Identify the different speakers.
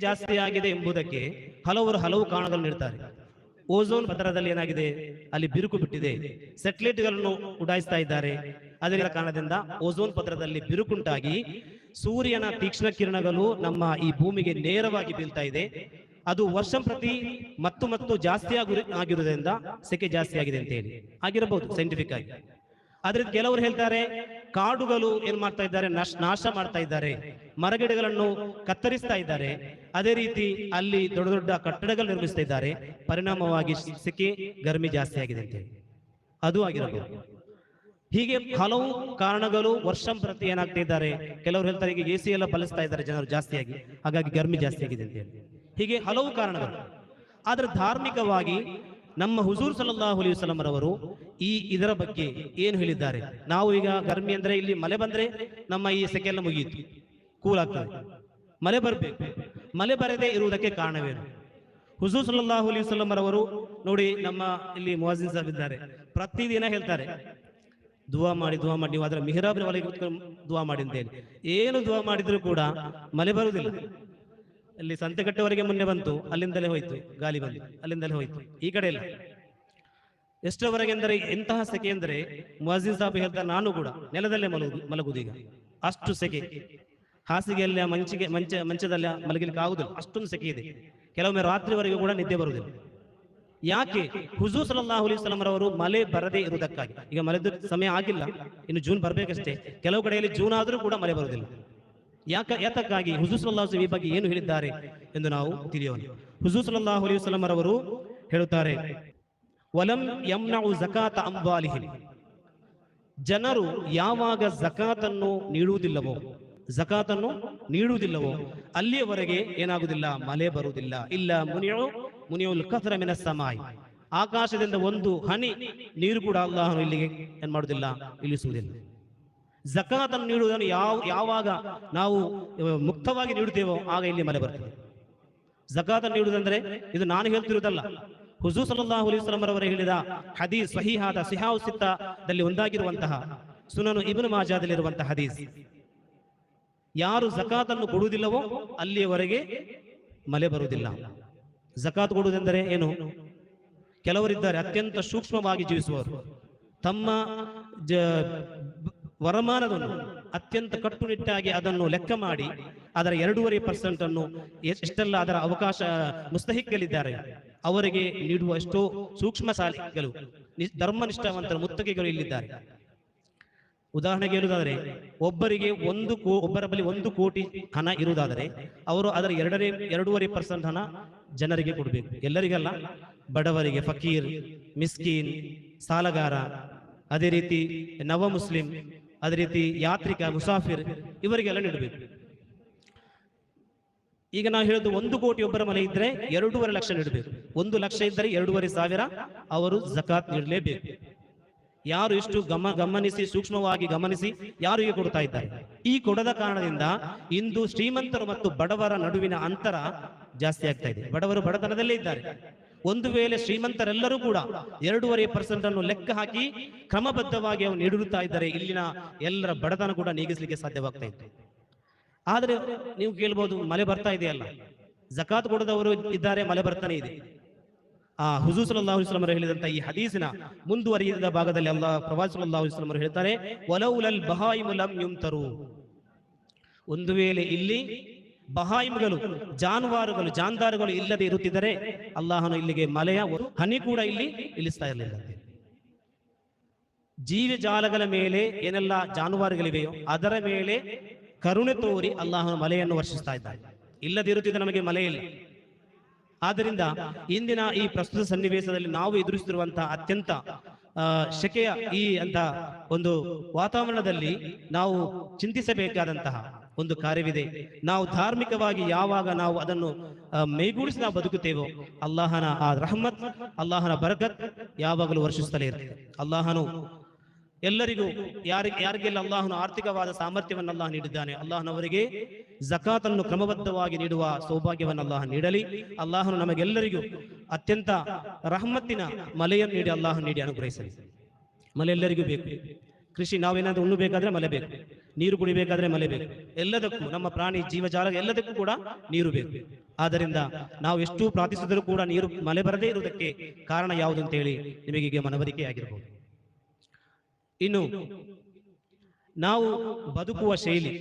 Speaker 1: ಜಾಸ್ತಿ ಆಗಿದೆ ಎಂಬುದಕ್ಕೆ ಹಲವು ಕಾರಣಗಳನ್ನು ನೀಡ್ತಾರೆ. ಓಝೋನ್ ಪದರದಲ್ಲಿ ಏನಾಗಿದೆ, ಅಲ್ಲಿ ಬಿರುಕು ಬಿಟ್ಟಿದೆ, ಸ್ಯಾಟಲೈಟ್ಗಳನ್ನು ಉಡಾಯಿಸ್ತಾ ಇದ್ದಾರೆ. ಅದರ ಕಾರಣದಿಂದ ಓಝೋನ್ ಪದರದಲ್ಲಿ ಬಿರುಕುಂಟಾಗಿ ಸೂರ್ಯನ ತೀಕ್ಷ್ಣ ಕಿರಣಗಳು ನಮ್ಮ ಈ ಭೂಮಿಗೆ ನೇರವಾಗಿ ಬೀಳ್ತಾ ಇದೆ. ಅದು ವರ್ಷ ಪ್ರತಿ ಮತ್ತು ಜಾಸ್ತಿ ಆಗಿರುವುದರಿಂದ ಸೆಕೆ ಜಾಸ್ತಿ ಆಗಿದೆ ಅಂತ ಹೇಳಿ ಆಗಿರಬಹುದು ಸೈಂಟಿಫಿಕ್ ಆಗಿ. ಆದ್ರೆ ಕೆಲವರು ಹೇಳ್ತಾರೆ ಕಾಡುಗಳು ಏನ್ ಮಾಡ್ತಾ ಇದ್ದಾರೆ, ನಾಶ ಮಾಡ್ತಾ ಇದ್ದಾರೆ, ಮರಗಿಡಗಳನ್ನು ಕತ್ತರಿಸ್ತಾ ಇದ್ದಾರೆ, ಅದೇ ರೀತಿ ಅಲ್ಲಿ ದೊಡ್ಡ ದೊಡ್ಡ ಕಟ್ಟಡಗಳು ನಿರ್ಮಿಸ್ತಾ ಇದ್ದಾರೆ, ಪರಿಣಾಮವಾಗಿ ಸೆಕೆ ಗರ್ಮಿ ಜಾಸ್ತಿ ಆಗಿದೆ ಅಂತ ಹೇಳಿ ಅದು ಆಗಿರಬಹುದು. ಹೀಗೆ ಹಲವು ಕಾರಣಗಳು ವರ್ಷ ಪ್ರತಿ ಏನಾಗ್ತಾ ಇದ್ದಾರೆ. ಕೆಲವರು ಹೇಳ್ತಾರೆ ಈಗ ಎಸಿ ಎಲ್ಲ ಬಳಸ್ತಾ ಇದ್ದಾರೆ ಜನರು ಜಾಸ್ತಿಯಾಗಿ, ಹಾಗಾಗಿ ಗರ್ಮಿ ಜಾಸ್ತಿ ಆಗಿದೆ ಅಂತ ಹೇಳಿ. ಹೀಗೆ ಹಲವು ಕಾರಣಗಳು. ಆದ್ರೆ ಧಾರ್ಮಿಕವಾಗಿ ನಮ್ಮ ಹುಜೂರ್ ಸಲ್ಲಲ್ಲಾಹು ಅಲೈಹಿ ವಸಲ್ಲಂ ರವರು ಇದರ ಬಗ್ಗೆ ಏನು ಹೇಳಿದ್ದಾರೆ. ನಾವು ಈಗ ಗರ್ಮಿ ಅಂದ್ರೆ ಇಲ್ಲಿ ಮಳೆ ಬಂದ್ರೆ ನಮ್ಮ ಈ ಸೆಕೆ ಎಲ್ಲ ಮುಗಿಯಿತು, ಕೂಲ್ ಆಗ್ತದೆ. ಮಳೆ ಬರಬೇಕು, ಮಳೆ ಬರದೇ ಇರುವುದಕ್ಕೆ ಕಾರಣವೇನು? ಹುಜೂರ್ ಸಲ್ಲಲ್ಲಾಹು ಅಲೈಹಿ ವಸಲ್ಲಂ ರವರು ನೋಡಿ, ನಮ್ಮ ಇಲ್ಲಿ ಮುಅಜ್ಜಿನ್ ಸಾಹೇಬ್ ಇದ್ದಾರೆ, ಪ್ರತಿದಿನ ಹೇಳ್ತಾರೆ ದುವಾ ಮಾಡಿ ನೀವು ಅದರ ಮಿಹ್ರಾಬ್ನ ಒಳಗೆ ದುವಾ ಮಾಡಿ ಅಂತ ಹೇಳಿ. ಏನು ದುವಾ ಮಾಡಿದ್ರು ಕೂಡ ಮಳೆ ಬರುವುದಿಲ್ಲ. ಅಲ್ಲಿ ಸಂತೆಕಟ್ಟೆವರೆಗೆ ಮೊನ್ನೆ ಬಂತು, ಅಲ್ಲಿಂದಲೇ ಹೋಯ್ತು, ಗಾಳಿ ಬಂದು ಅಲ್ಲಿಂದಲೇ ಹೋಯ್ತು, ಈ ಕಡೆ ಇಲ್ಲ. ಎಷ್ಟರವರೆಗೆ ಅಂದರೆ ಎಂತಹ ಸೆಕೆ ಅಂದರೆ ಮುಅಜ್ಜಿನ್ ಸಾಹೇಬ್ ಹೇಳ್ತಾರೆ, ನಾನು ಕೂಡ ನೆಲದಲ್ಲೇ ಮಲಗುದು ಈಗ, ಅಷ್ಟು ಸೆಕೆ. ಹಾಸಿಗೆಯಲ್ಲಿ ಮಂಚದಲ್ಲಿ ಮಲಗಲಿಕ್ಕೆ ಆಗುದಿಲ್ಲ, ಅಷ್ಟೊಂದು ಸೆಕೆ ಇದೆ. ಕೆಲವೊಮ್ಮೆ ರಾತ್ರಿವರೆಗೂ ಕೂಡ ನಿದ್ದೆ ಬರುವುದಿಲ್ಲ. ಯಾಕೆ? ಹುಜೂರ್ ಸಲ್ಲಲ್ಲಾಹು ಅಲೈಹಿ ವಸಲ್ಲಂ ರವರು ಮಳೆ ಬರದೇ ಇರುವುದಕ್ಕಾಗಿ. ಈಗ ಮಳೆದ ಸಮಯ ಆಗಿಲ್ಲ, ಇನ್ನು ಜೂನ್ ಬರ್ಬೇಕಷ್ಟೇ. ಕೆಲವು ಕಡೆಯಲ್ಲಿ ಜೂನ್ ಆದರೂ ಕೂಡ ಮಳೆ ಬರುವುದಿಲ್ಲ. ಯಾತಕ್ಕಾಗಿ? ಹುಜೂರ್ ಸಲ್ಲಲ್ಲಾಹು ಅಲೈಹಿ ವಸಲ್ಲಂ ಈ ಬಗ್ಗೆ ಏನು ಹೇಳಿದ್ದಾರೆ ಎಂದು ನಾವು ತಿಳಿಯೋಣ. ಹುಜೂರ್ ಸಲ್ಲಲ್ಲಾಹು ಅಲೈಹಿ ವಸಲ್ಲಂ ರವರು ಹೇಳುತ್ತಾರೆ, ವಲಂ ಯಮ್ನഉ ಝಕಾತ ಅಮ್ವಾಲಿಹಿಂ, ಜನರು ಯಾವಾಗ ಝಕಾತನ್ನು ನೀಡುವುದಿಲ್ಲವೋ ಅಲ್ಲಿಯವರೆಗೆ ಏನಾಗುವುದಿಲ್ಲ, ಮಳೆ ಬರುವುದಿಲ್ಲ. ಇಲ್ಲ ಮುನಿಯುಲ್ ಕಥರ ಮಿನಸ್ ಸಮಾಯ್, ಆಕಾಶದಿಂದ ಒಂದು ಹನಿ ನೀರು ಕೂಡ ಅಲ್ಲಾಹನು ಇಲ್ಲಿಗೆ ಏನ್ ಮಾಡುವುದಿಲ್ಲ, ಇಳಿಸುವುದಿಲ್ಲ. ಝಕಾತನ್ನು ನೀಡುವುದನ್ನು ಯಾವಾಗ ನಾವು ಮುಕ್ತವಾಗಿ ನೀಡುತ್ತೇವೋ ಆಗ ಇಲ್ಲಿ ಮಳೆ ಬರ್ತದೆ. ಝಕಾತನ್ನು ನೀಡುವುದಂದ್ರೆ ಇದು ನಾನು ಹೇಳ್ತಿರುವುದಲ್ಲ, ಹುಜೂರ್ ಸಲ್ಲಲ್ಲಾಹು ಅಲೈಹಿ ವಸಲ್ಲಂ ರವರು ಹೇಳಿದ ಹದೀಸ್, ಸಹೀಹಾದ ಸಿಹಾವು ಸಿತ್ತದಲ್ಲಿ ಒಂದಾಗಿರುವಂತಹ ಸುನನು ಇಬ್ನು ಮಾಜಾದಲ್ಲಿರುವಂತಹ ಹದೀಸ್. ಯಾರು ಝಕಾತನ್ನು ಕೊಡುವುದಿಲ್ಲವೋ ಅಲ್ಲಿಯವರೆಗೆ ಮಳೆ ಬರುವುದಿಲ್ಲ. ಝಕಾತ್ ಕೊಡುವುದೆಂದರೆ ಏನು? ಕೆಲವರಿದ್ದಾರೆ ಅತ್ಯಂತ ಸೂಕ್ಷ್ಮವಾಗಿ ಜೀವಿಸುವವರು, ತಮ್ಮ ವರಮಾನವನ್ನು ಅತ್ಯಂತ ಕಟ್ಟುನಿಟ್ಟಾಗಿ ಅದನ್ನು ಲೆಕ್ಕ ಮಾಡಿ ಅದರ 2.5% ಅನ್ನು ಎಷ್ಟೆಲ್ಲ ಅದರ ಅವಕಾಶ ಮುಸ್ತಹಿಕ್ಕಲಿದ್ದಾರೆ ಅವರಿಗೆ ನೀಡುವ ಎಷ್ಟೋ ಸೂಕ್ಷ್ಮಶಾಲಿಗಳು, ಧರ್ಮನಿಷ್ಠಾವಂತರ ಮುತ್ತಗೆಗಳು ಇಲ್ಲಿದ್ದಾರೆ. ಉದಾಹರಣೆಗೆ ಹೇಳುವುದಾದರೆ, ಒಬ್ಬರ ಬಳಿ 1 ಕೋಟಿ ಹಣ ಇರುವುದಾದರೆ ಅವರು ಅದರ 2.5% ಹಣ ಜನರಿಗೆ ಕೊಡಬೇಕು. ಎಲ್ಲರಿಗಲ್ಲ, ಬಡವರಿಗೆ, ಫಕೀರ್, ಮಿಸ್ಕೀನ್, ಸಾಲಗಾರ, ಅದೇ ರೀತಿ ನವ ಮುಸ್ಲಿಂ, ಅದೇ ರೀತಿ ಯಾತ್ರಿಕ, ಮುಸಾಫಿರ್, ಇವರಿಗೆಲ್ಲ ನೀಡಬೇಕು. ಈಗ ನಾವು ಹೇಳುದು 1 ಕೋಟಿ ಒಬ್ಬರ ಮನೆ ಇದ್ರೆ 2.5 ಲಕ್ಷ ನೀಡಬೇಕು. 1 ಲಕ್ಷ ಇದ್ದರೆ 2.5 ಅವರು ಝಕಾತ್ ನೀಡಲೇಬೇಕು. ಯಾರು ಇಷ್ಟು ಗಮನಿಸಿ ಸೂಕ್ಷ್ಮವಾಗಿ ಗಮನಿಸಿ ಯಾರಿಗೆ ಕೊಡ್ತಾ ಇದ್ದಾರೆ. ಈ ಕೊಡದ ಕಾರಣದಿಂದ ಇಂದು ಶ್ರೀಮಂತರು ಮತ್ತು ಬಡವರ ನಡುವಿನ ಅಂತರ ಜಾಸ್ತಿ ಆಗ್ತಾ ಇದೆ. ಬಡವರು ಬಡತನದಲ್ಲೇ ಇದ್ದಾರೆ. ಒಂದು ವೇಳೆ ಶ್ರೀಮಂತರೆಲ್ಲರೂ ಕೂಡ 2.5% ಅನ್ನು ಲೆಕ್ಕ ಹಾಕಿ ಕ್ರಮಬದ್ಧವಾಗಿ ಅವರು ನೀಡುತ್ತಾ ಇದ್ದಾರೆ, ಇಲ್ಲಿನ ಎಲ್ಲರ ಬಡತನ ಕೂಡ ನೀಗಿಸಲಿಕ್ಕೆ ಸಾಧ್ಯವಾಗ್ತಾ ಇತ್ತು. ಆದ್ರೆ ನೀವು ಕೇಳ್ಬೋದು, ಮಳೆ ಬರ್ತಾ ಇದೆಯಲ್ಲ, ಝಕಾತ್ ಕೊಡದವರು ಇದ್ದಾರೆ, ಮಳೆ ಬರ್ತಾನೆ ಇದೆ. ಹುಜೂರ್ ಸಲ್ಲಲ್ಲಾಹು ಅಲೈಹಿ ವಸಲ್ಲಂ ಹೇಳಿದಂತ ಈ ಹದೀಸಿನ ಮುಂದುವರಿದ ಭಾಗದಲ್ಲಿ ಪ್ರವಾದಿ ಸಲ್ಲಲ್ಲಾಹು ಅಲೈಹಿ ವಸಲ್ಲಂ ಹೇಳ್ತಾರೆ, ವಲೌಲಲ್ ಬಹಾಯಿಮು ಲಂ ಯುಮ್ತರು, ಒಂದು ವೇಳೆ ಇಲ್ಲಿ ಬಹಾಯಿಮ್ಗಳು, ಜಾನುವಾರುಗಳು ಇಲ್ಲದೆ ಇರುತ್ತಿದ್ದರೆ ಅಲ್ಲಾಹನು ಇಲ್ಲಿಗೆ ಮಳೆಯ ಹನಿ ಕೂಡ ಇಲ್ಲಿ ಇಳಿಸ್ತಾ ಇರಲಿಲ್ಲ. ಜೀವಜಾಲಗಳ ಮೇಲೆ ಏನೆಲ್ಲ ಜಾನುವಾರುಗಳಿವೆಯೋ ಅದರ ಮೇಲೆ ಕರುಣೆ ತೋರಿ ಅಲ್ಲಾಹನು ಮಳೆಯನ್ನು ವರ್ಷಿಸ್ತಾ ಇದ್ದಾನೆ. ಇಲ್ಲದಿರುತ್ತಿದ್ದ ನಮಗೆ ಮಳೆ ಇಲ್ಲ. ಆದ್ದರಿಂದ ಇಂದಿನ ಈ ಪ್ರಸ್ತುತ ಸನ್ನಿವೇಶದಲ್ಲಿ ನಾವು ಎದುರಿಸುತ್ತಿರುವಂತಹ ಅತ್ಯಂತ ಶೆಕೆಯ ಅಂತ ಒಂದು ವಾತಾವರಣದಲ್ಲಿ ನಾವು ಚಿಂತಿಸಬೇಕಾದಂತಹ ಒಂದು ಕಾರ್ಯವಿದೆ. ನಾವು ಧಾರ್ಮಿಕವಾಗಿ ಯಾವಾಗ ನಾವು ಅದನ್ನು ಮೈಗೂಡಿಸಿ ನಾವು ಬದುಕುತ್ತೇವೋ ಅಲ್ಲಾಹನ ಆ ರಹಮತ್, ಅಲ್ಲಾಹನ ಬರಕತ್ ಯಾವಾಗಲೂ ವರ್ಷಿಸುತ್ತಲೇ ಇರ್ತದೆ. ಅಲ್ಲಾಹನು ಎಲ್ಲರಿಗೂ ಯಾರಿಗೆಲ್ಲ ಅಲ್ಲಾಹನು ಆರ್ಥಿಕವಾದ ಸಾಮರ್ಥ್ಯವನ್ನು ಅಲ್ಲಾಹ ನೀಡಿದ್ದಾನೆ, ಅಲ್ಲಾಹನವರಿಗೆ ಝಕಾತನ್ನು ಕ್ರಮಬದ್ಧವಾಗಿ ನೀಡುವ ಸೌಭಾಗ್ಯವನ್ನು ಅಲ್ಲಾಹ ನೀಡಲಿ. ಅಲ್ಲಾಹನು ನಮಗೆಲ್ಲರಿಗೂ ಅತ್ಯಂತ ರಹಮತ್ತಿನ ಮಳೆಯನ್ನು ನೀಡಿ ಅಲ್ಲಾಹ ನೀಡಿ ಅನುಗ್ರಹಿಸಲಿ. ಮಳೆ ಎಲ್ಲರಿಗೂ ಬೇಕು. ಕೃಷಿ ನಾವೇನಾದ್ರೂ ಉಣ್ಣಬೇಕಾದ್ರೆ ಮಳೆ ಬೇಕು, ನೀರು ಕುಡಿಬೇಕಾದ್ರೆ ಮಳೆ ಬೇಕು. ಎಲ್ಲದಕ್ಕೂ ನಮ್ಮ ಪ್ರಾಣಿ ಜೀವಜಾಲ ಎಲ್ಲದಕ್ಕೂ ಕೂಡ ನೀರು ಬೇಕು. ಆದ್ದರಿಂದ ನಾವು ಎಷ್ಟು ಪ್ರಾರ್ಥಿಸಿದರೂ ಕೂಡ ನೀರು ಮಳೆ ಬರದೇ ಇರುವುದಕ್ಕೆ ಕಾರಣ ಯಾವುದು ಅಂತ ಹೇಳಿ ನಿಮಗೆ ಮನವರಿಕೆ ಆಗಿರಬಹುದು. ಇನ್ನು ನಾವು ಬದುಕುವ ಶೈಲಿ,